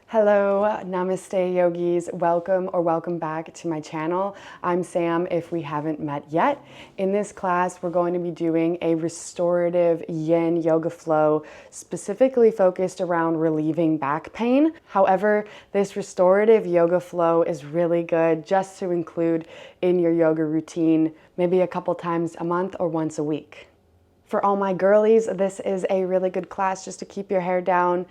Hello, namaste yogis. Welcome back to my channel. I'm Sam if we haven't met yet. In this class, we're going to be doing a restorative yin yoga flow specifically focused around relieving back pain. However, this restorative yoga flow is really good just to include in your yoga routine, maybe a couple times a month or once a week. For all my girlies, this is a really good class just to keep your hair down.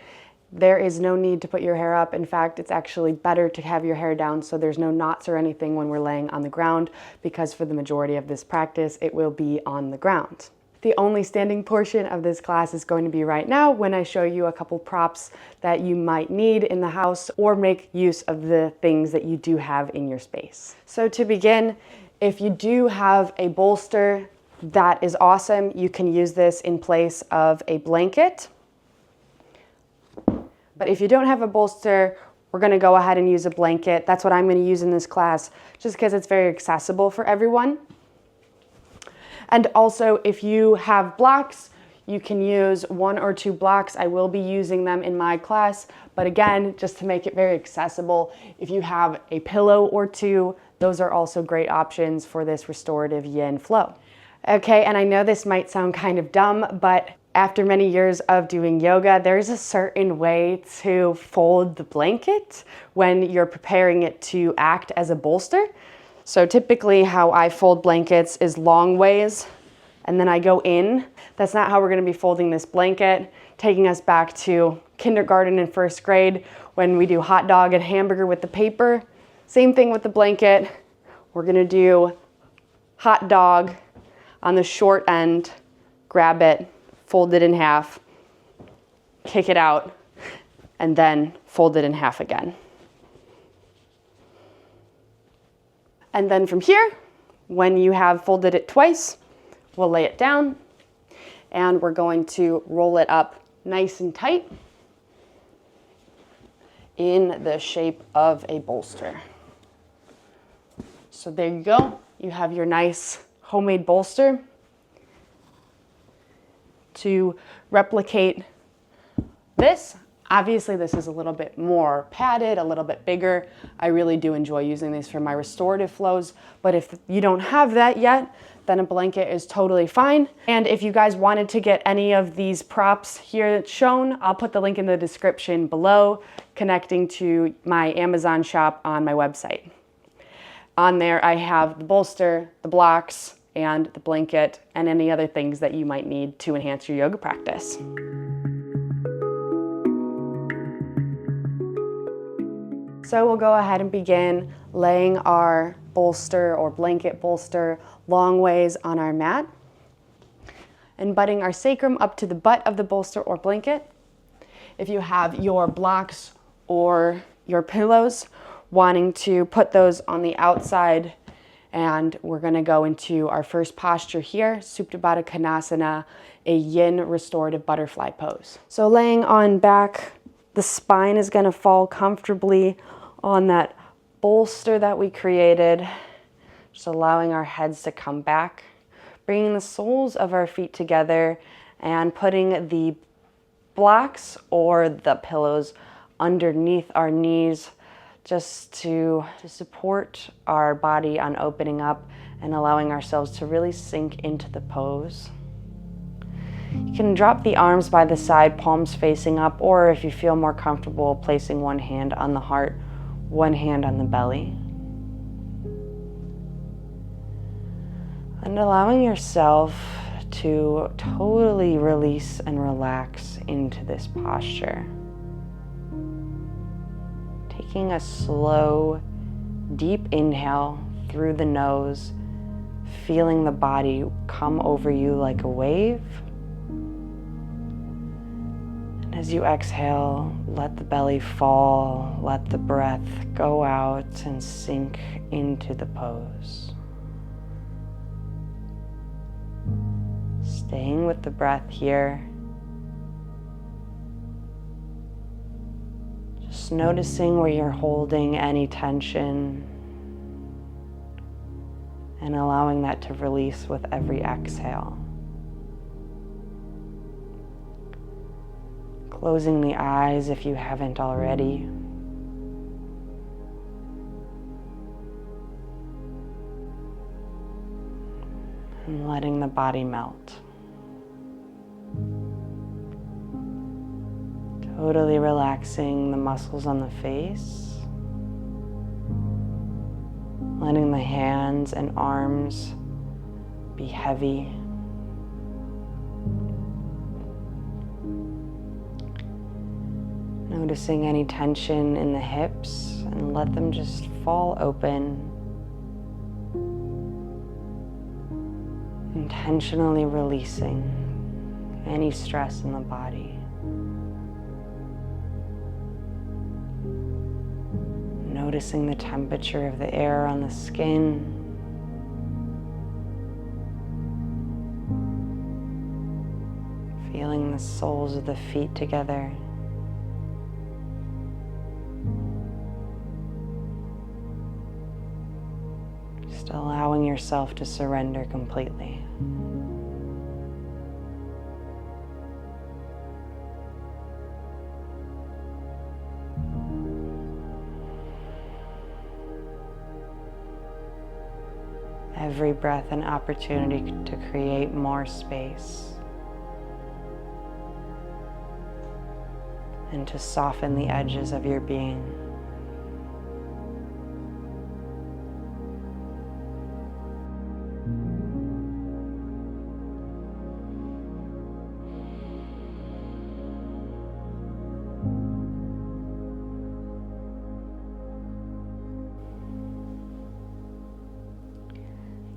There is no need to put your hair up. In fact, it's actually better to have your hair down so there's no knots or anything when we're laying on the ground, because for the majority of this practice, it will be on the ground. The only standing portion of this class is going to be right now when I show you a couple props that you might need in the house or make use of the things that you do have in your space. So to begin, if you do have a bolster, that is awesome. You can use this in place of a blanket. But if you don't have a bolster, we're gonna go ahead and use a blanket. That's what I'm gonna use in this class, just because it's very accessible for everyone. And also, if you have blocks, you can use 1 or 2 blocks. I will be using them in my class, but again, just to make it very accessible, if you have a pillow or 2, those are also great options for this restorative yin flow. Okay, and I know this might sound kind of dumb, but after many years of doing yoga, there's a certain way to fold the blanket when you're preparing it to act as a bolster. So typically how I fold blankets is long ways, and then I go in. That's not how we're gonna be folding this blanket, taking us back to kindergarten and 1st grade when we do hot dog and hamburger with the paper. Same thing with the blanket. We're gonna do hot dog on the short end, grab it, fold it in half, kick it out, and then fold it in half again. And then from here, when you have folded it twice, we'll lay it down and we're going to roll it up nice and tight in the shape of a bolster. So there you go. You have your nice homemade bolster. To replicate this, obviously this is a little bit more padded, a little bit bigger. I really do enjoy using these for my restorative flows, but if you don't have that yet, then a blanket is totally fine. And if you guys wanted to get any of these props here shown, I'll put the link in the description below, connecting to my Amazon shop on my website. On there, I have the bolster, the blocks, and the blanket, and any other things that you might need to enhance your yoga practice. So we'll go ahead and begin laying our bolster or blanket bolster long ways on our mat and butting our sacrum up to the butt of the bolster or blanket. If you have your blocks or your pillows, wanting to put those on the outside, and we're gonna go into our first posture here, Supta Baddha Konasana, a yin restorative butterfly pose. So laying on back, the spine is gonna fall comfortably on that bolster that we created, just allowing our heads to come back, bringing the soles of our feet together and putting the blocks or the pillows underneath our knees, just to support our body on opening up and allowing ourselves to really sink into the pose. You can drop the arms by the side, palms facing up, or if you feel more comfortable, placing one hand on the heart, one hand on the belly. And allowing yourself to totally release and relax into this posture. Taking a slow, deep inhale through the nose, feeling the body come over you like a wave. And as you exhale, let the belly fall, let the breath go out and sink into the pose. Staying with the breath here. Just noticing where you're holding any tension and allowing that to release with every exhale. Closing the eyes if you haven't already. and letting the body melt. Totally relaxing the muscles on the face, letting the hands and arms be heavy. Noticing any tension in the hips and let them just fall open. Intentionally releasing any stress in the body. Noticing the temperature of the air on the skin. Feeling the soles of the feet together. Just allowing yourself to surrender completely. Every breath an opportunity to create more space and to soften the edges of your being.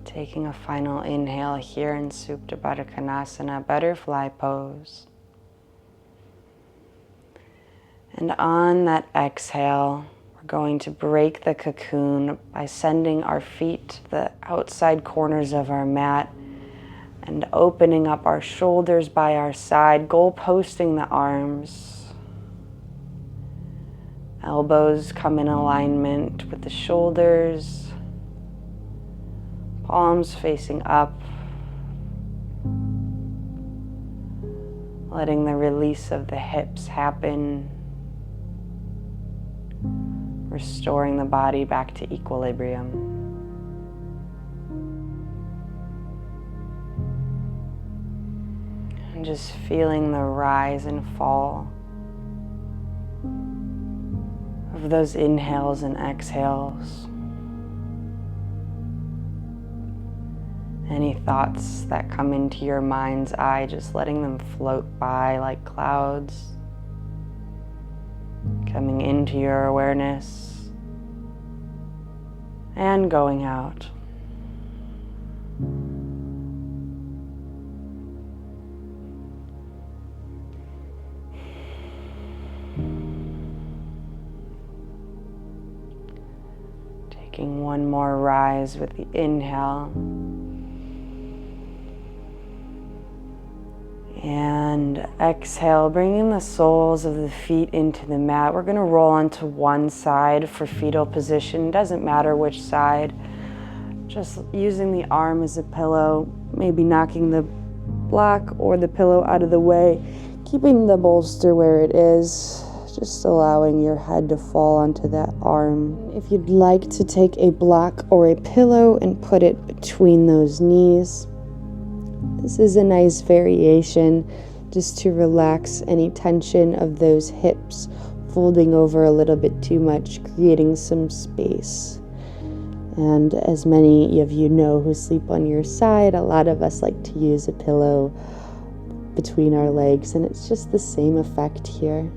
Taking a final inhale here in Supta Baddha Konasana, butterfly pose. And on that exhale, we're going to break the cocoon by sending our feet to the outside corners of our mat and opening up our shoulders by our side, goalposting the arms. Elbows come in alignment with the shoulders. Palms facing up, letting the release of the hips happen, restoring the body back to equilibrium. And just feeling the rise and fall of those inhales and exhales. Any thoughts that come into your mind's eye, just letting them float by like clouds, coming into your awareness and going out. Taking one more rise with the inhale. And exhale, bringing the soles of the feet into the mat. We're going to roll onto one side for fetal position. Doesn't matter which side. Just using the arm as a pillow, maybe knocking the block or the pillow out of the way, keeping the bolster where it is, just allowing your head to fall onto that arm. If you'd like to take a block or a pillow and put it between those knees, this is a nice variation just to relax any tension of those hips, folding over a little bit too much, creating some space. And as many of you know who sleep on your side, a lot of us like to use a pillow between our legs, and it's just the same effect here.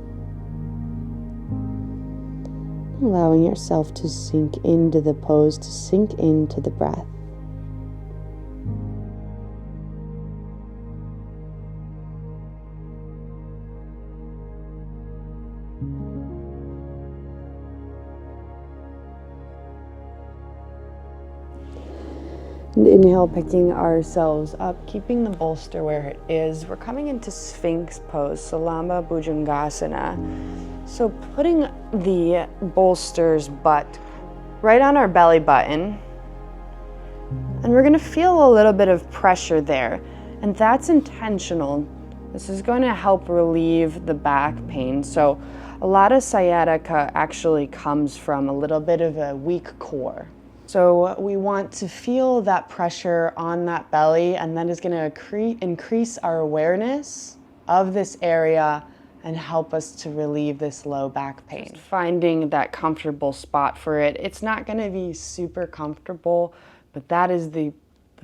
Allowing yourself to sink into the pose, to sink into the breath. And inhale, picking ourselves up, keeping the bolster where it is. We're coming into Sphinx pose, Salamba Bhujangasana. So putting the bolster's butt right on our belly button, and we're going to feel a little bit of pressure there, and that's intentional. This is going to help relieve the back pain. So a lot of sciatica actually comes from a little bit of a weak core. So we want to feel that pressure on that belly, and that is going to increase our awareness of this area and help us to relieve this low back pain. Just finding that comfortable spot for it. It's not going to be super comfortable, but that is the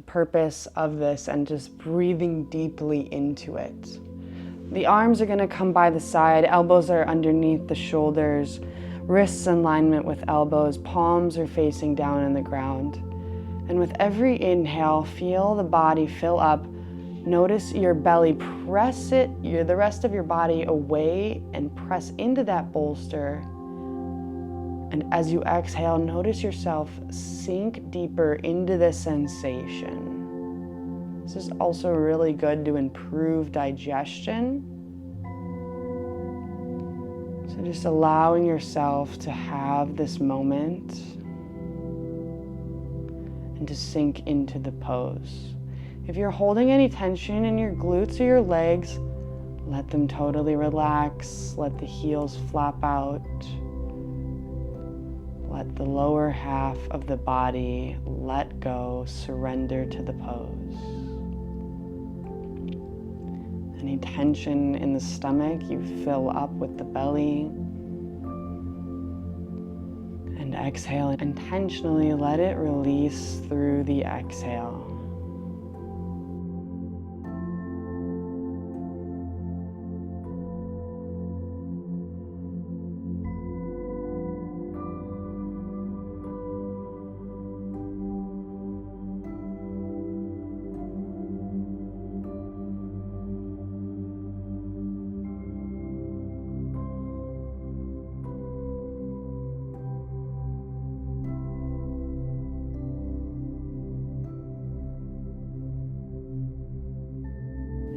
purpose of this, and just breathing deeply into it. The arms are going to come by the side, elbows are underneath the shoulders, wrists in alignment with elbows, palms are facing down in the ground. And with every inhale, feel the body fill up. Notice your belly, press it, the rest of your body away and press into that bolster. And as you exhale, notice yourself sink deeper into this sensation. This is also really good to improve digestion. So just allowing yourself to have this moment and to sink into the pose. If you're holding any tension in your glutes or your legs, let them totally relax. Let the heels flap out. Let the lower half of the body let go, surrender to the pose. Any tension in the stomach, you fill up with the belly. And exhale, intentionally let it release through the exhale.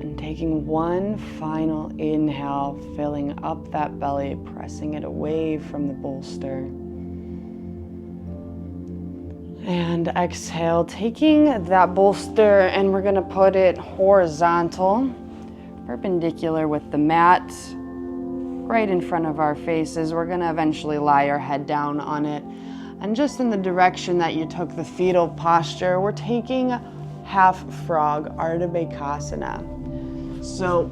And taking one final inhale, filling up that belly, pressing it away from the bolster. And exhale, taking that bolster, and we're gonna put it horizontal, perpendicular with the mat, right in front of our faces. We're gonna eventually lie our head down on it. And just in the direction that you took the fetal posture, we're taking half frog, Ardha Bakasana. So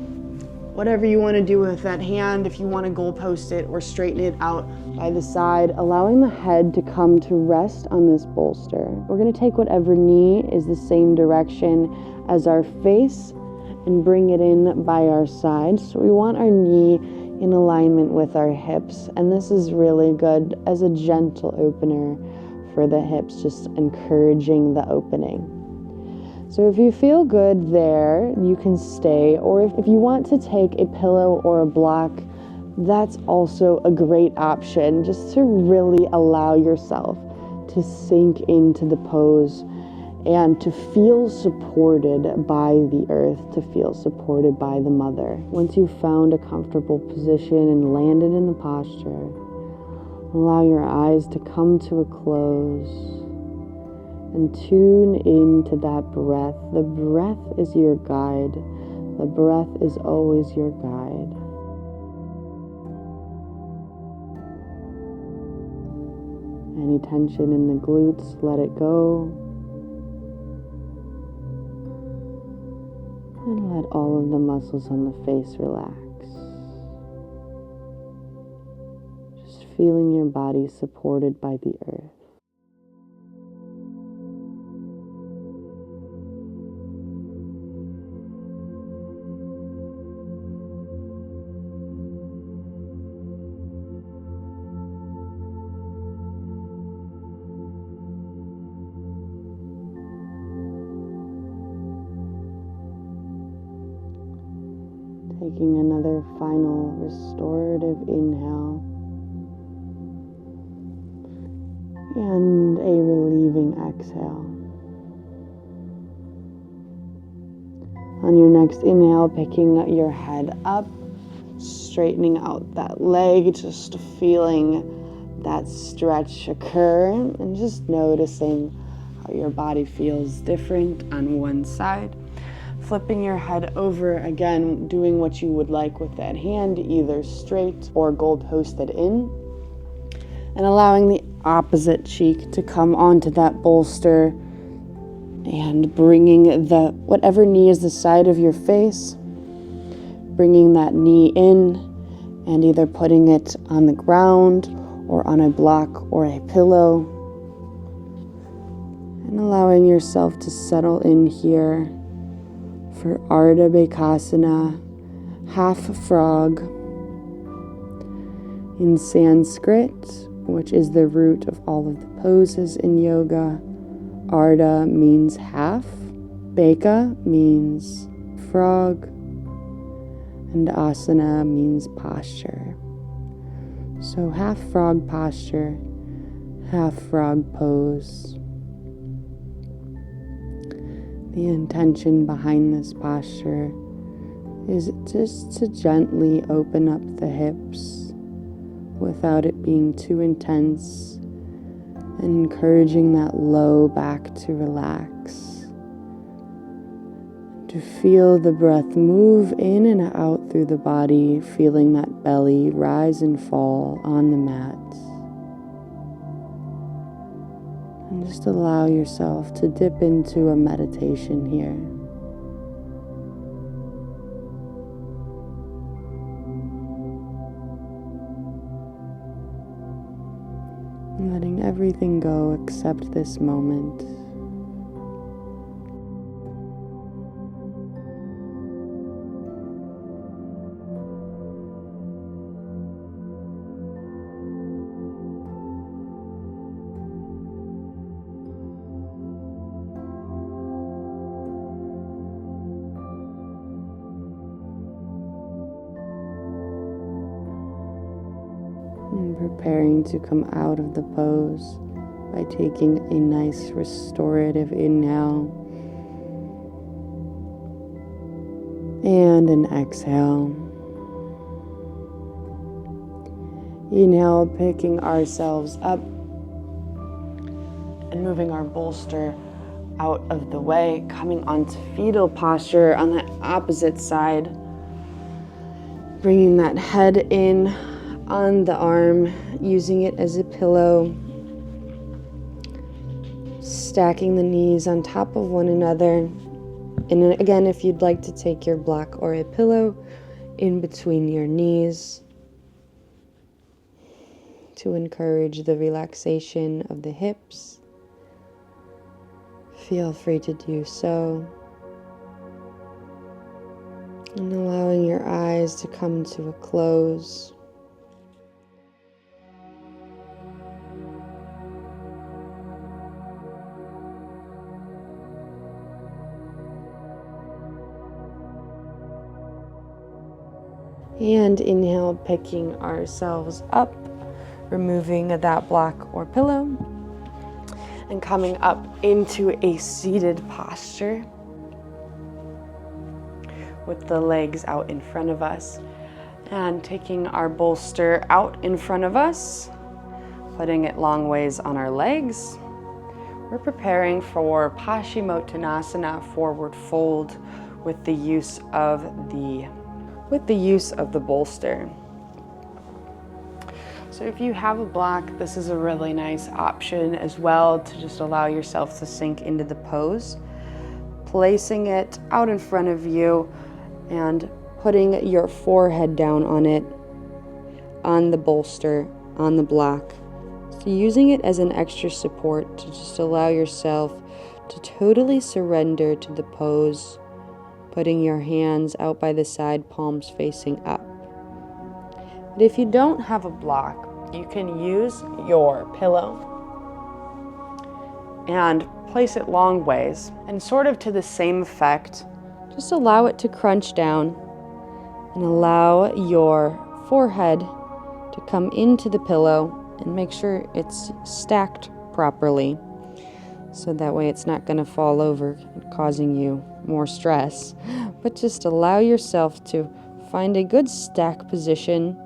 whatever you want to do with that hand, if you want to goalpost it or straighten it out by the side, allowing the head to come to rest on this bolster. We're going to take whatever knee is the same direction as our face and bring it in by our side. So we want our knee in alignment with our hips, and this is really good as a gentle opener for the hips, just encouraging the opening. So if you feel good there, you can stay, or if you want to take a pillow or a block, that's also a great option, just to really allow yourself to sink into the pose and to feel supported by the earth, to feel supported by the mother. Once you've found a comfortable position and landed in the posture, allow your eyes to come to a close. And tune into that breath. The breath is your guide. The breath is always your guide. Any tension in the glutes, let it go. And let all of the muscles on the face relax. Just feeling your body supported by the earth. Taking another final restorative inhale and a relieving exhale. On your next inhale, picking your head up, straightening out that leg, just feeling that stretch occur, and just noticing how your body feels different on one side. Flipping your head over again, doing what you would like with that hand, either straight or gold posted in. And allowing the opposite cheek to come onto that bolster and bringing whatever knee is the side of your face, bringing that knee in and either putting it on the ground or on a block or a pillow, and allowing yourself to settle in here for Ardha Bakasana, half frog. In Sanskrit, which is the root of all of the poses in yoga, Ardha means half, Baka means frog, and asana means posture. So half frog posture, half frog pose. The intention behind this posture is just to gently open up the hips without it being too intense, and encouraging that low back to relax. To feel the breath move in and out through the body, feeling that belly rise and fall on the mat. And just allow yourself to dip into a meditation here. And letting everything go except this moment. And preparing to come out of the pose by taking a nice restorative inhale and an exhale. Inhale, picking ourselves up and moving our bolster out of the way, coming onto fetal posture on the opposite side, bringing that head in on the arm, using it as a pillow, stacking the knees on top of one another. And again, if you'd like to take your block or a pillow in between your knees to encourage the relaxation of the hips, feel free to do so. And allowing your eyes to come to a close. And inhale, picking ourselves up, removing that block or pillow, and coming up into a seated posture with the legs out in front of us, and taking our bolster out in front of us, putting it long ways on our legs. We're preparing for Paschimottanasana, forward fold, with the use of the bolster. So if you have a block, this is a really nice option as well to just allow yourself to sink into the pose. Placing it out in front of you and putting your forehead down on it, on the bolster, on the block. So using it as an extra support to just allow yourself to totally surrender to the pose, putting your hands out by the side, palms facing up. But if you don't have a block, you can use your pillow and place it long ways, and sort of to the same effect, just allow it to crunch down and allow your forehead to come into the pillow, and make sure it's stacked properly so that way it's not going to fall over, causing you more stress. But just allow yourself to find a good stack position.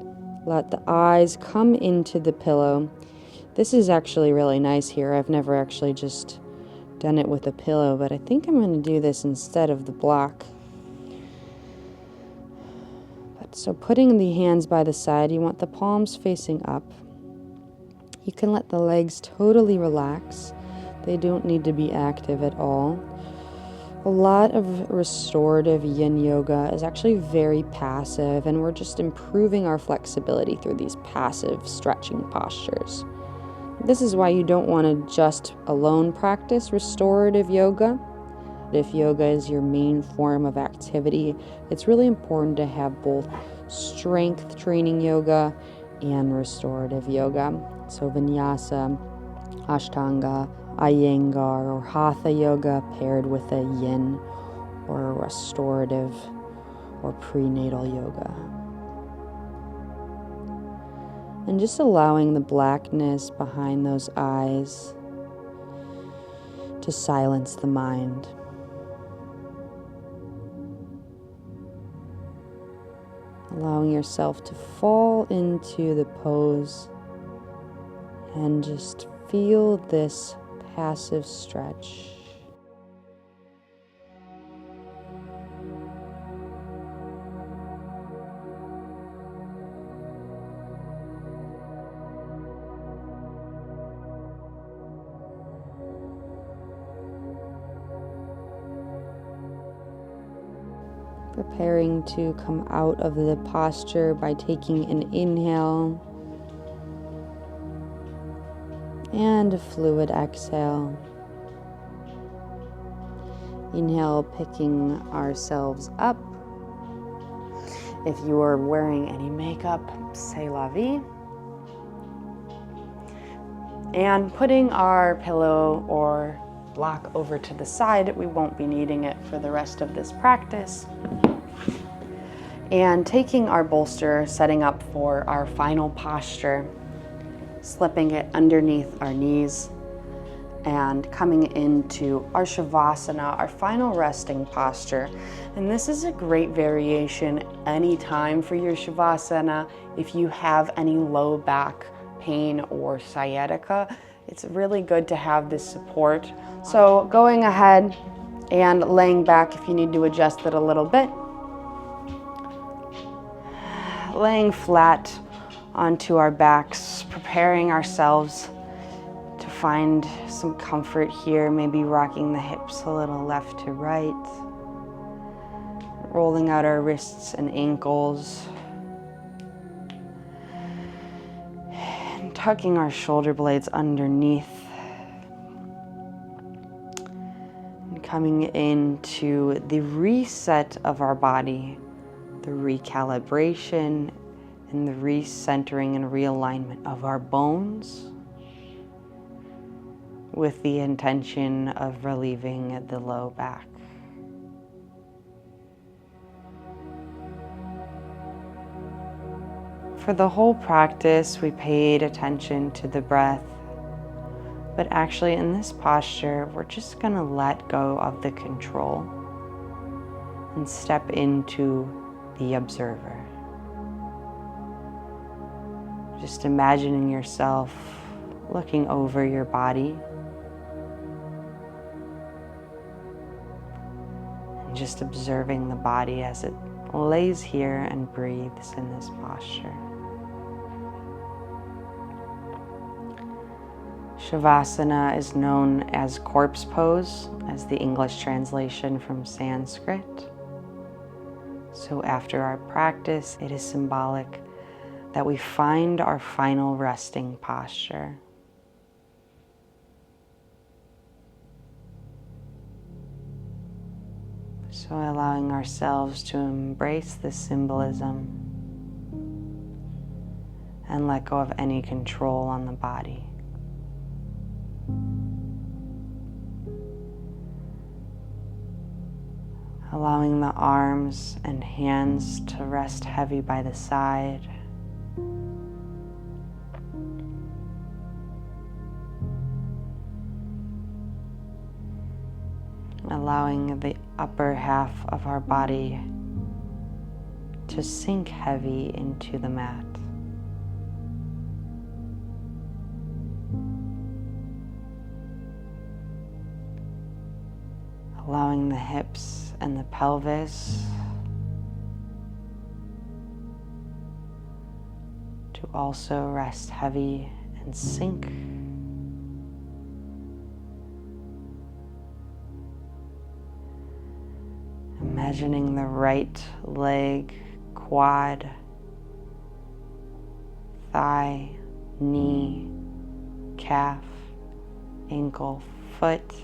Let the eyes come into the pillow. This is actually really nice here. I've never actually just done it with a pillow, but I think I'm going to do this instead of the block. So putting the hands by the side, you want the palms facing up. You can let the legs totally relax. They don't need to be active at all. A lot of restorative yin yoga is actually very passive, and we're just improving our flexibility through these passive stretching postures. This is why you don't want to just alone practice restorative yoga. If yoga is your main form of activity, it's really important to have both strength training yoga and restorative yoga. So vinyasa, ashtanga, iyengar, or hatha yoga paired with a yin or a restorative or prenatal yoga. And just allowing the blackness behind those eyes to silence the mind. Allowing yourself to fall into the pose and just feel this passive stretch. Preparing to come out of the posture by taking an inhale and a fluid exhale. Inhale, picking ourselves up. If you are wearing any makeup, c'est la vie. And putting our pillow or block over to the side. We won't be needing it for the rest of this practice. And taking our bolster, setting up for our final posture, slipping it underneath our knees and coming into our Savasana, our final resting posture. And this is a great variation anytime for your Savasana. If you have any low back pain or sciatica, it's really good to have this support. So going ahead and laying back if you need to adjust it a little bit. Laying flat onto our backs, preparing ourselves to find some comfort here, maybe rocking the hips a little left to right, rolling out our wrists and ankles, and tucking our shoulder blades underneath, and coming into the reset of our body, the recalibration and the recentering and realignment of our bones with the intention of relieving the low back. For the whole practice, we paid attention to the breath, but actually in this posture, we're just going to let go of the control and step into the observer. Just imagining yourself looking over your body and just observing the body as it lays here and breathes in this posture. Shavasana is known as corpse pose, as the English translation from Sanskrit. So after our practice, it is symbolic that we find our final resting posture. So allowing ourselves to embrace this symbolism and let go of any control on the body. Allowing the arms and hands to rest heavy by the side. Allowing the upper half of our body to sink heavy into the mat. Allowing the hips and the pelvis to also rest heavy and sink. Imagining the right leg, quad, thigh, knee, calf, ankle, foot,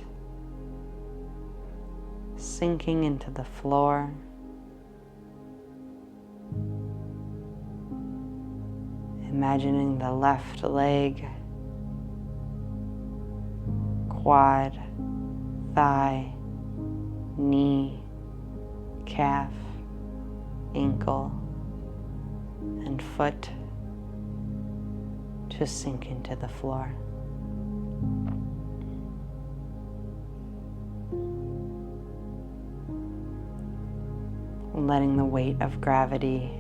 sinking into the floor. Imagining the left leg, quad, thigh, knee, calf, ankle, and foot to sink into the floor. Letting the weight of gravity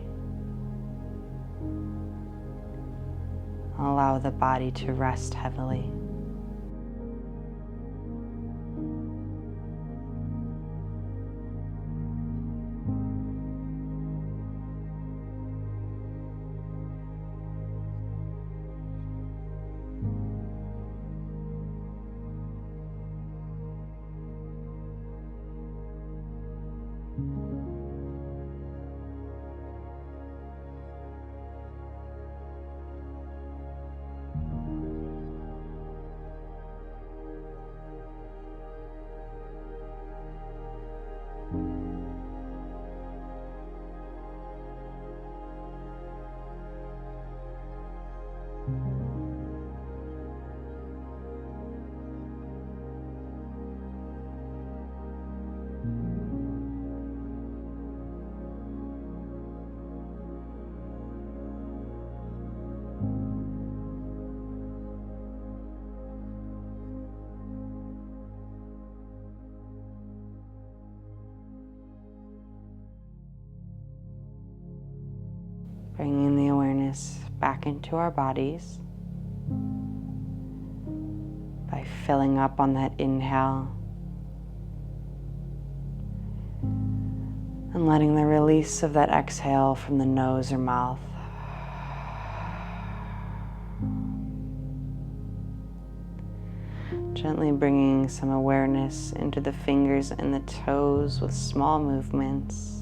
allow the body to rest heavily. Bringing the awareness back into our bodies by filling up on that inhale and letting the release of that exhale from the nose or mouth. Gently bringing some awareness into the fingers and the toes with small movements.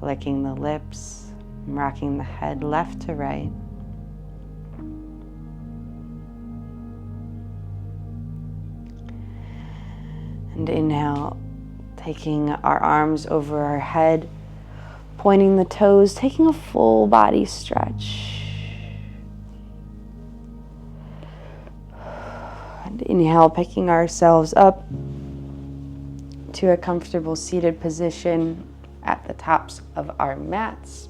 Licking the lips, rocking the head left to right. And inhale, taking our arms over our head, pointing the toes, taking a full body stretch. And inhale, picking ourselves up to a comfortable seated position at the tops of our mats.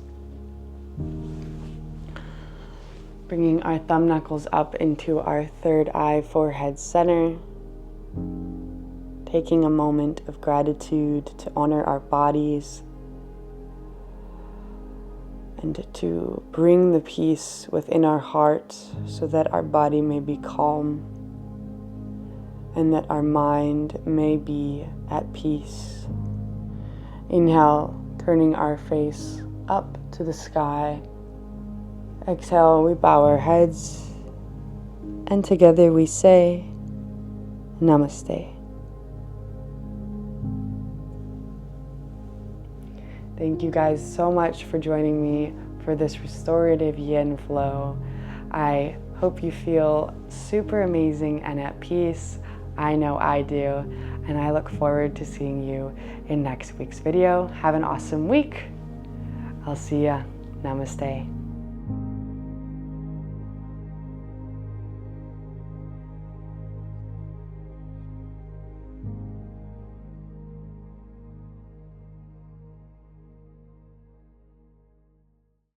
Bringing our thumb knuckles up into our third eye, forehead center. Taking a moment of gratitude to honor our bodies and to bring the peace within our hearts so that our body may be calm and that our mind may be at peace. Inhale, turning our face up to the sky. Exhale, we bow our heads, and together we say, Namaste. Thank you guys so much for joining me for this restorative yin flow. I hope you feel super amazing and at peace. I know I do. And I look forward to seeing you in next week's video. Have an awesome week. I'll see ya. Namaste.